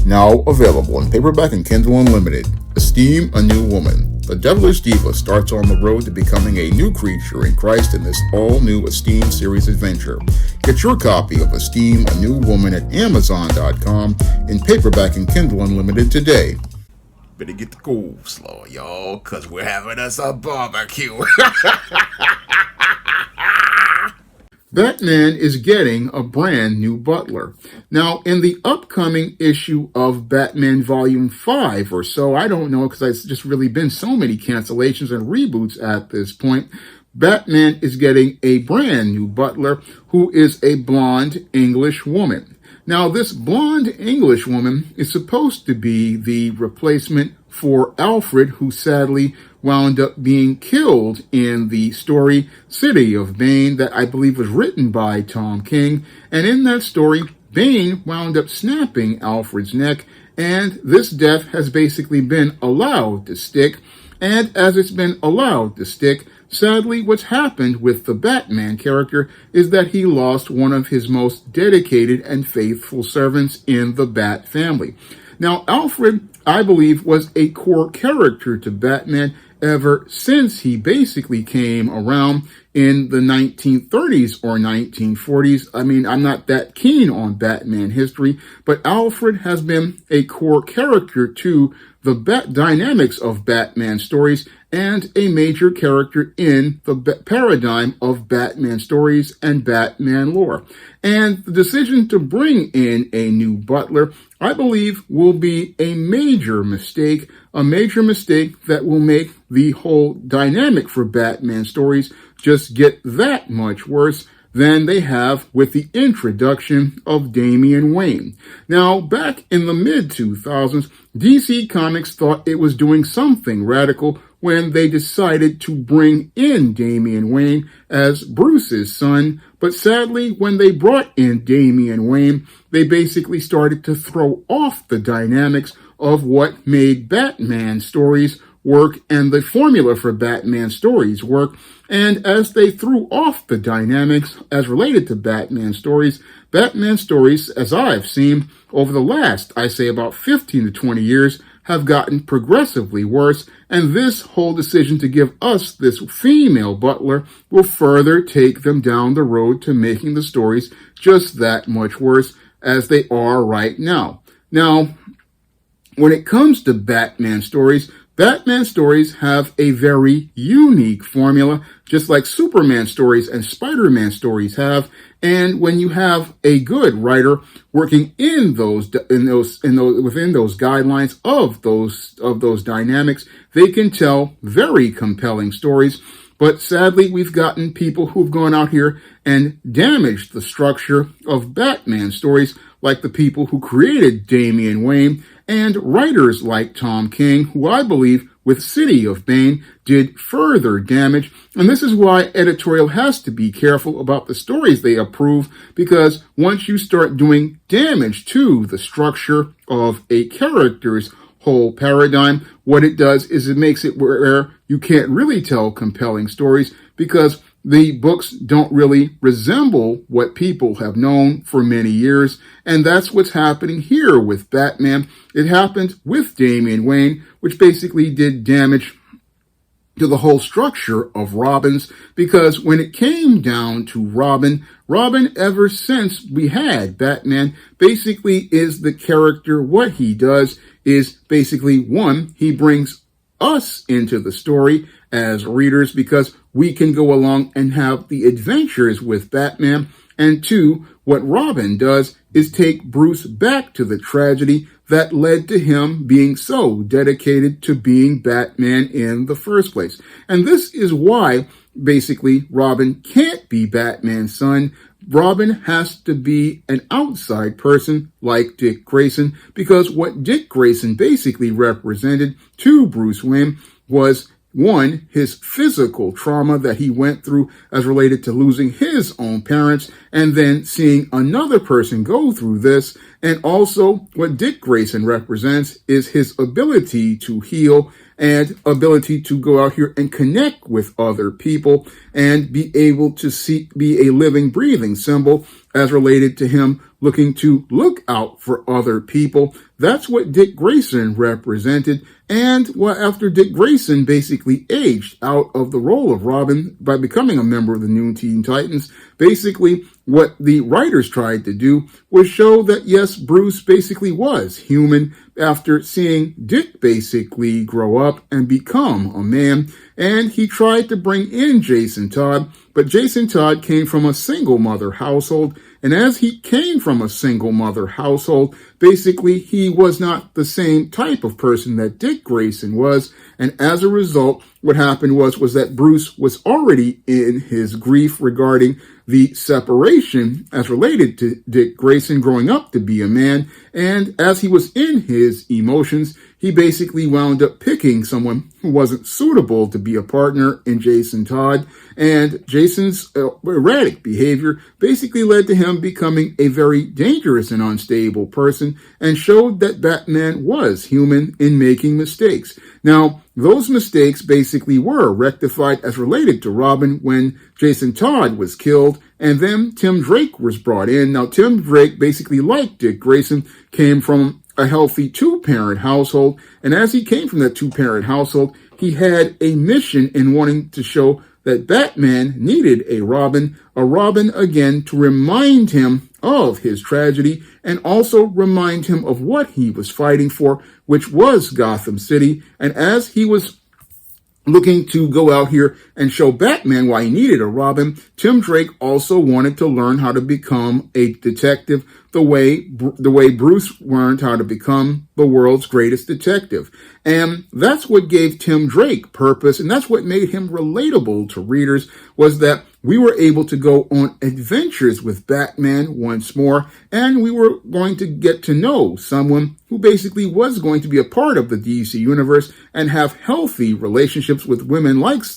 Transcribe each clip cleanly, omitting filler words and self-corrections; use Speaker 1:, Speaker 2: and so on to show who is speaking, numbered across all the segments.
Speaker 1: Now available in paperback and Kindle Unlimited. Esteem a New Woman. The devilish diva starts on the road to becoming a new creature in Christ in this all-new Esteem series adventure. Get your copy of Esteem a New Woman at Amazon.com in paperback and Kindle Unlimited today. Better get the coleslaw, y'all, because we're having us a barbecue. Batman is getting a brand new Butler. Now, in the upcoming issue of Batman Volume 5 or so, I don't know because it's just really been so many cancellations and reboots at this point, Batman is getting a brand new Butler who is a blonde English woman. Now, this blonde English woman is supposed to be the replacement for Alfred, who sadly wound up being killed in the story City of Bane that I believe was written by Tom King. And in that story, Bane wound up snapping Alfred's neck, and this death has basically been allowed to stick. And as it's been allowed to stick, sadly, what's happened with the Batman character is that he lost one of his most dedicated and faithful servants in the Bat family. Now, Alfred, I believe, was a core character to Batman ever since he basically came around in the 1930s or 1940s. I mean, I'm not that keen on Batman history, but Alfred has been a core character to the dynamics of Batman stories and a major character in the paradigm of Batman stories and Batman lore. And the decision to bring in a new Butler, I believe, will be a major mistake that will make the whole dynamic for Batman stories just get that much worse than they have with the introduction of Damian Wayne. Now, back in the mid-2000s, DC Comics thought it was doing something radical when they decided to bring in Damian Wayne as Bruce's son. But sadly, when they brought in Damian Wayne, they basically started to throw off the dynamics of what made Batman stories work and the formula for Batman stories work. And as they threw off the dynamics as related to Batman stories, as I've seen over the last, I say about 15 to 20 years, have gotten progressively worse. And this whole decision to give us this female Butler will further take them down the road to making the stories just that much worse as they are right now. Now, when it comes to Batman stories have a very unique formula, just like Superman stories and Spider-Man stories have. And when you have a good writer working within those guidelines of those dynamics, they can tell very compelling stories. But sadly, we've gotten people who've gone out here and damaged the structure of Batman stories, like the people who created Damian Wayne and writers like Tom King, who I believe with City of Bane did further damage. And this is why editorial has to be careful about the stories they approve, because once you start doing damage to the structure of a character's whole paradigm, what it does is it makes it where you can't really tell compelling stories because the books don't really resemble what people have known for many years. And that's what's happening here with Batman. It happened with Damian Wayne, which basically did damage to the whole structure of Robin's, because when it came down to Robin, ever since we had Batman, basically is the character. What he does is basically, one, he brings us into the story as readers because we can go along and have the adventures with Batman. And two, what Robin does is take Bruce back to the tragedy that led to him being so dedicated to being Batman in the first place. And this is why, basically, Robin can't be Batman's son. Robin has to be an outside person like Dick Grayson, because what Dick Grayson basically represented to Bruce Wayne was, one, his physical trauma that he went through as related to losing his own parents, and then seeing another person go through this. And also what Dick Grayson represents is his ability to heal and ability to go out here and connect with other people and be able to be a living, breathing symbol as related to him looking to look out for other people. That's what Dick Grayson represented. And after Dick Grayson basically aged out of the role of Robin by becoming a member of the New Teen Titans, basically what the writers tried to do was show that, yes, Bruce basically was human after seeing Dick basically grow up and become a man. And he tried to bring in Jason Todd, but Jason Todd came from a single mother household. And as he came from a single mother household, basically he was not the same type of person that Dick Grayson was. And as a result, what happened was that Bruce was already in his grief regarding the separation as related to Dick Grayson growing up to be a man. And as he was in his emotions, he basically wound up picking someone who wasn't suitable to be a partner in Jason Todd. And Jason's erratic behavior basically led to him becoming a very dangerous and unstable person and showed that Batman was human in making mistakes. Now, those mistakes basically were rectified as related to Robin when Jason Todd was killed, and then Tim Drake was brought in. Now, Tim Drake, basically like Dick Grayson, came from a healthy two-parent household, and as he came from that two-parent household, he had a mission in wanting to show that Batman needed a Robin again to remind him of his tragedy and also remind him of what he was fighting for, which was Gotham City. And as he was looking to go out here and show Batman why he needed a Robin, Tim Drake also wanted to learn how to become a detective the way Bruce learned how to become the world's greatest detective. And that's what gave Tim Drake purpose, and that's what made him relatable to readers, was that we were able to go on adventures with Batman once more, and we were going to get to know someone who basically was going to be a part of the DC universe and have healthy relationships with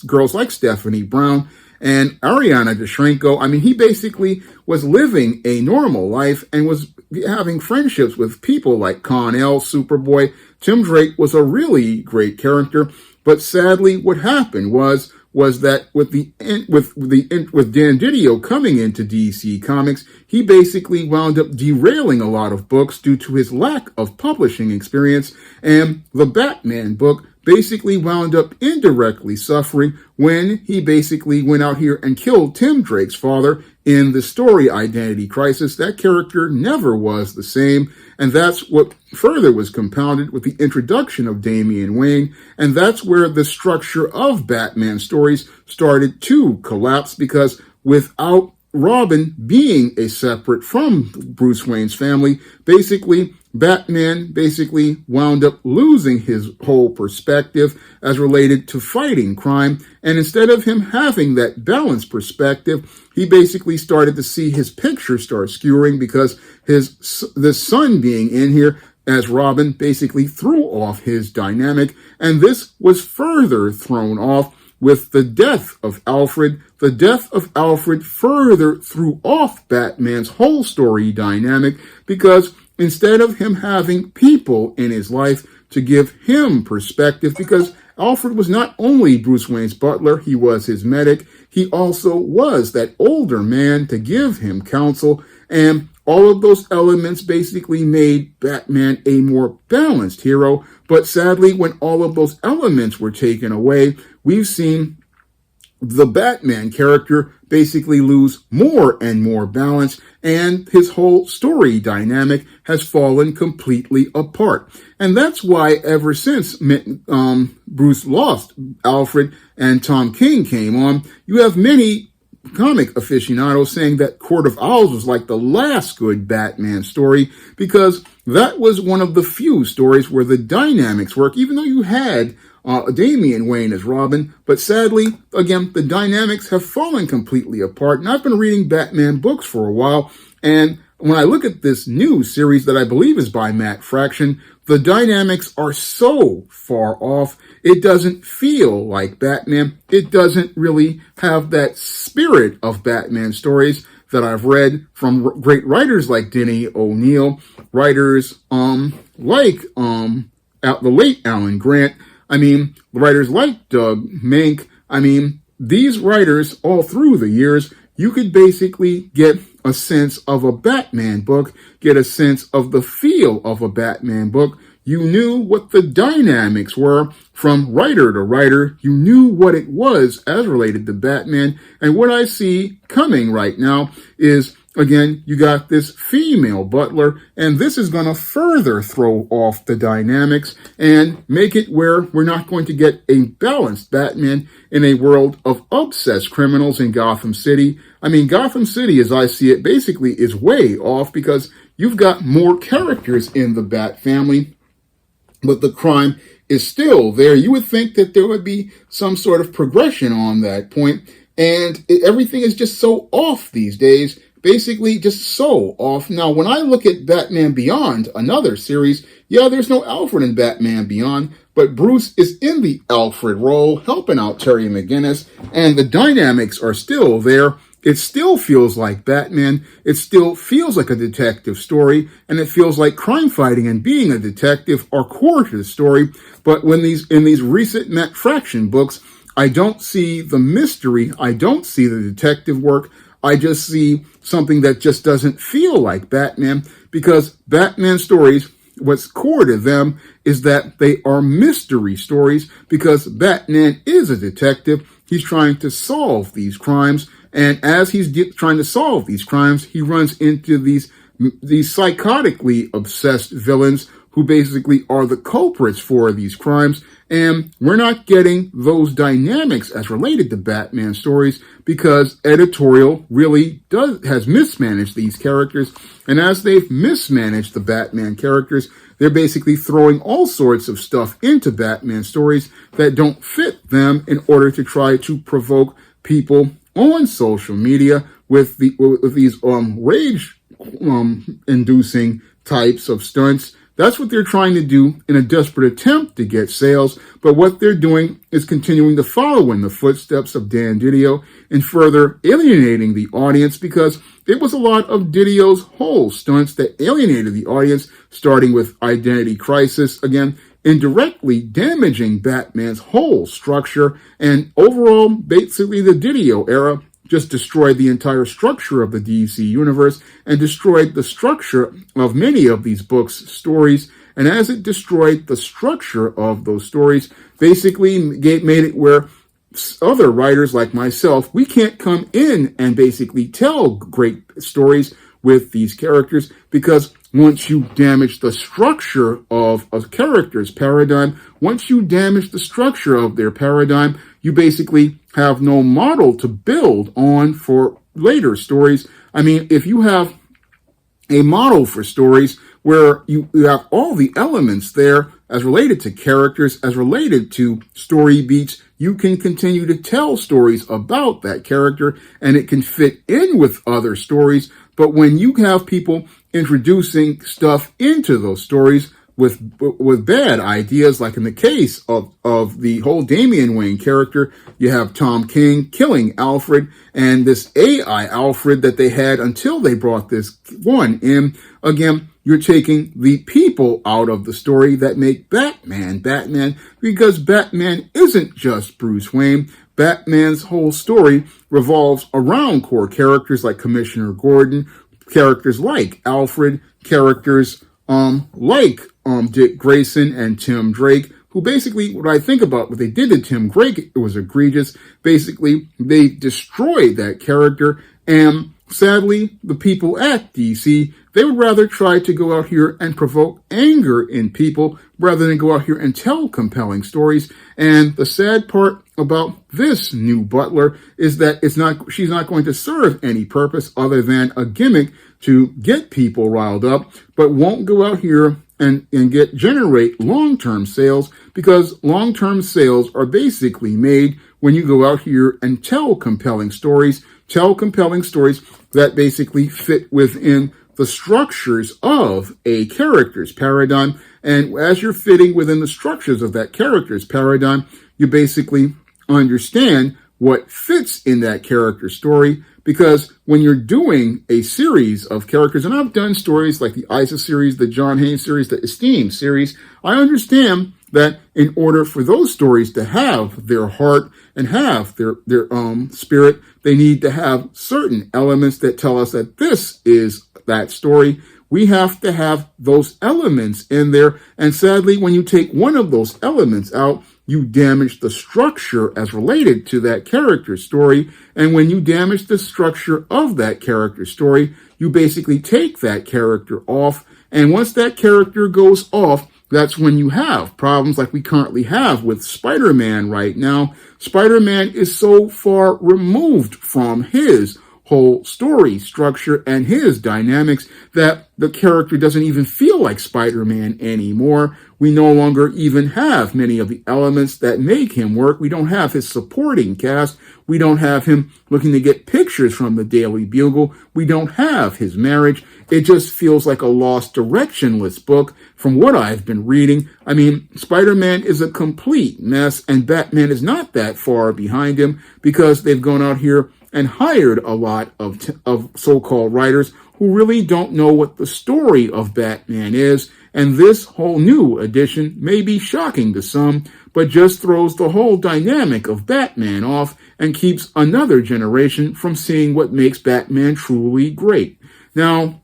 Speaker 1: girls like Stephanie Brown and Ariana DeShrenko. I mean, he basically was living a normal life and was having friendships with people like Con-El, Superboy. Tim Drake was a really great character, but sadly what happened was that with Dan Didio coming into DC Comics, he basically wound up derailing a lot of books due to his lack of publishing experience, and the Batman book basically wound up indirectly suffering when he basically went out here and killed Tim Drake's father in the story Identity Crisis. That character never was the same, and that's what further was compounded with the introduction of Damian Wayne, and that's where the structure of Batman stories started to collapse, because without Robin being a separate from Bruce Wayne's family, basically Batman basically wound up losing his whole perspective as related to fighting crime. And instead of him having that balanced perspective, he basically started to see his picture start skewering, because the son being in here as Robin basically threw off his dynamic. And this was further thrown off with the death of Alfred. The death of Alfred further threw off Batman's whole story dynamic, because instead of him having people in his life to give him perspective, because Alfred was not only Bruce Wayne's butler, he was his medic, he also was that older man to give him counsel, and all of those elements basically made Batman a more balanced hero. But sadly, when all of those elements were taken away, we've seen the Batman character basically lose more and more balance, and his whole story dynamic has fallen completely apart. And that's why ever since Bruce lost Alfred and Tom King came on, you have many comic aficionados saying that Court of Owls was like the last good Batman story, because that was one of the few stories where the dynamics work, even though you had Damian Wayne as Robin. But sadly, again, the dynamics have fallen completely apart. And I've been reading Batman books for a while, and when I look at this new series that I believe is by Matt Fraction, the dynamics are so far off. It doesn't feel like Batman. It doesn't really have that spirit of Batman stories that I've read from great writers like Denny O'Neil, writers like the late Alan Grant. I mean, writers like Doug Mink. I mean, these writers all through the years you could basically get a sense of a Batman book, get a sense of the feel of a Batman book. You knew what the dynamics were from writer to writer. You knew what it was as related to Batman. And what I see coming right now is, again, you got this female Butler, and this is going to further throw off the dynamics and make it where we're not going to get a balanced Batman in a world of obsessed criminals in Gotham City. I mean, Gotham City, as I see it, basically is way off because you've got more characters in the Bat family, but the crime is still there. You would think that there would be some sort of progression on that point, and everything is just so off these days. Basically, just so off. Now, when I look at Batman Beyond, another series, yeah, there's no Alfred in Batman Beyond, but Bruce is in the Alfred role, helping out Terry McGinnis, and the dynamics are still there. It still feels like Batman. It still feels like a detective story, and it feels like crime fighting and being a detective are core to the story. But when in these recent Matt Fraction books, I don't see the mystery. I don't see the detective work. I just see something that just doesn't feel like Batman, because Batman stories, what's core to them is that they are mystery stories, because Batman is a detective. He's trying to solve these crimes, and as he's trying to solve these crimes, he runs into these psychotically obsessed villains who basically are the culprits for these crimes. And we're not getting those dynamics as related to Batman stories because editorial really has mismanaged these characters. And as they've mismanaged the Batman characters, they're basically throwing all sorts of stuff into Batman stories that don't fit them in order to try to provoke people on social media with these rage inducing types of stunts. That's what they're trying to do in a desperate attempt to get sales, but what they're doing is continuing to follow in the footsteps of Dan Didio and further alienating the audience, because it was a lot of Didio's whole stunts that alienated the audience, starting with Identity Crisis, again, indirectly damaging Batman's whole structure, and overall, basically the Didio era just destroyed the entire structure of the DC universe and destroyed the structure of many of these books' stories. And as it destroyed the structure of those stories, basically made it where other writers like myself, we can't come in and basically tell great stories with these characters, because once you damage the structure of a character's paradigm, once you damage the structure of their paradigm, you basically have no model to build on for later stories. I mean, if you have a model for stories where you have all the elements there as related to characters, as related to story beats, you can continue to tell stories about that character and it can fit in with other stories. But when you have people introducing stuff into those stories with bad ideas, like in the case of the whole Damian Wayne character, you have Tom King killing Alfred, and this AI Alfred that they had until they brought this one in. Again, you're taking the people out of the story that make Batman, because Batman isn't just Bruce Wayne. Batman's whole story revolves around core characters like Commissioner Gordon, characters like Alfred, characters like Dick Grayson and Tim Drake, who basically, what I think about what they did to Tim Drake, it was egregious. Basically, they destroyed that character, and sadly, the people at DC, they would rather try to go out here and provoke anger in people rather than go out here and tell compelling stories. And the sad part about this new Butler is that she's not going to serve any purpose other than a gimmick to get people riled up, but won't go out here and generate long-term sales, because long-term sales are basically made when you go out here and tell compelling stories that basically fit within the structures of a character's paradigm. And as you're fitting within the structures of that character's paradigm, you basically understand what fits in that character story. Because when you're doing a series of characters, and I've done stories like the Isa series, the John Haynes series, the Esteem series, I understand that in order for those stories to have their heart and have their spirit, they need to have certain elements that tell us that this is that story. We have to have those elements in there. And sadly, when you take one of those elements out, you damage the structure as related to that character story. And when you damage the structure of that character story, you basically take that character off. And once that character goes off, that's when you have problems like we currently have with Spider-Man right now. Spider-Man is so far removed from his whole story structure and his dynamics that the character doesn't even feel like Spider-Man anymore. We no longer even have many of the elements that make him work. We don't have his supporting cast. We don't have him looking to get pictures from the Daily Bugle. We don't have his marriage. It just feels like a lost, directionless book from what I've been reading. I mean, Spider-Man is a complete mess, and Batman is not that far behind him because they've gone out here and hired a lot of so-called writers who really don't know what the story of Batman is. And this whole new edition may be shocking to some, but just throws the whole dynamic of Batman off and keeps another generation from seeing what makes Batman truly great. Now,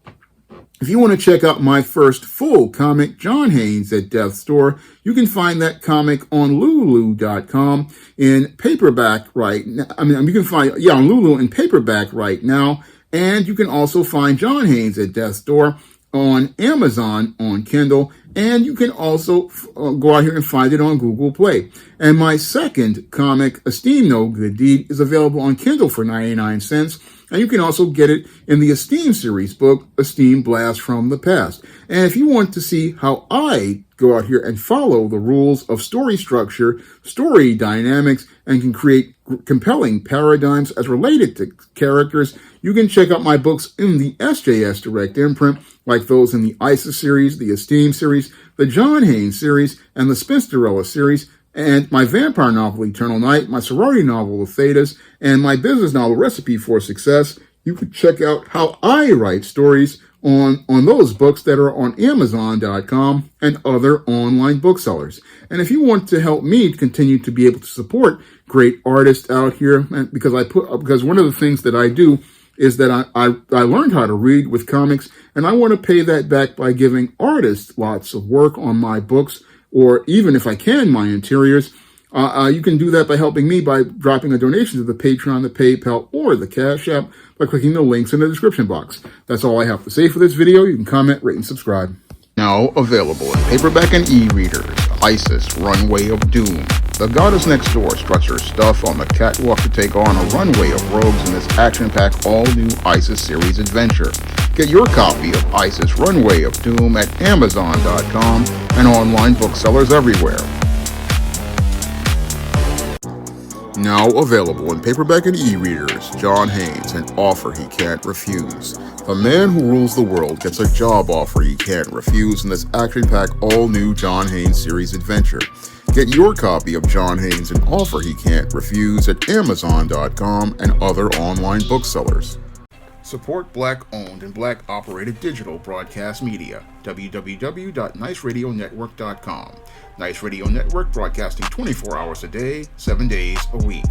Speaker 1: if you want to check out my first full comic, John Haynes at Death's Door, you can find that comic on Lulu.com in paperback right now. You can find, on Lulu in paperback right now. And you can also find John Haynes at Death's Door on Amazon on Kindle. And you can also go out here and find it on Google Play. And my second comic, Esteem No Good Deed, is available on Kindle for 99 cents. And you can also get it in the Esteem series book, Esteem Blast from the Past. And if you want to see how I go out here and follow the rules of story structure, story dynamics, and can create compelling paradigms as related to characters, you can check out my books in the SJS Direct imprint, like those in the ISIS series, the Esteem series, the John Haynes series, and the Spinsterella series, and my vampire novel, Eternal Night, my sorority novel, The Thetas, and my business novel, Recipe for Success. You can check out how I write stories on those books that are on Amazon.com and other online booksellers. And if you want to help me continue to be able to support great artists out here, because one of the things that I do is that I learned how to read with comics, and I want to pay that back by giving artists lots of work on my books, or even if I can, my interiors. You can do that by helping me by dropping a donation to the Patreon, the PayPal, or the Cash App by clicking the links in the description box. That's all I have to say for this video. You can comment, rate, and subscribe. Now available in paperback and e-readers, ISIS, Runway of Doom. The goddess next door struts her stuff on the catwalk to take on a runway of rogues in this action-packed all-new ISIS series adventure. Get your copy of ISIS Runway of Doom at Amazon.com and online booksellers everywhere. Now available in paperback and e-readers, John Haynes, an offer he can't refuse. The man who rules the world gets a job offer he can't refuse in this action-packed all-new John Haynes series adventure. Get your copy of John Haynes, an offer he can't refuse at Amazon.com and other online booksellers. Support Black-owned and Black-operated digital broadcast media. www.niceradionetwork.com. Nice Radio Network, broadcasting 24 hours a day, 7 days a week.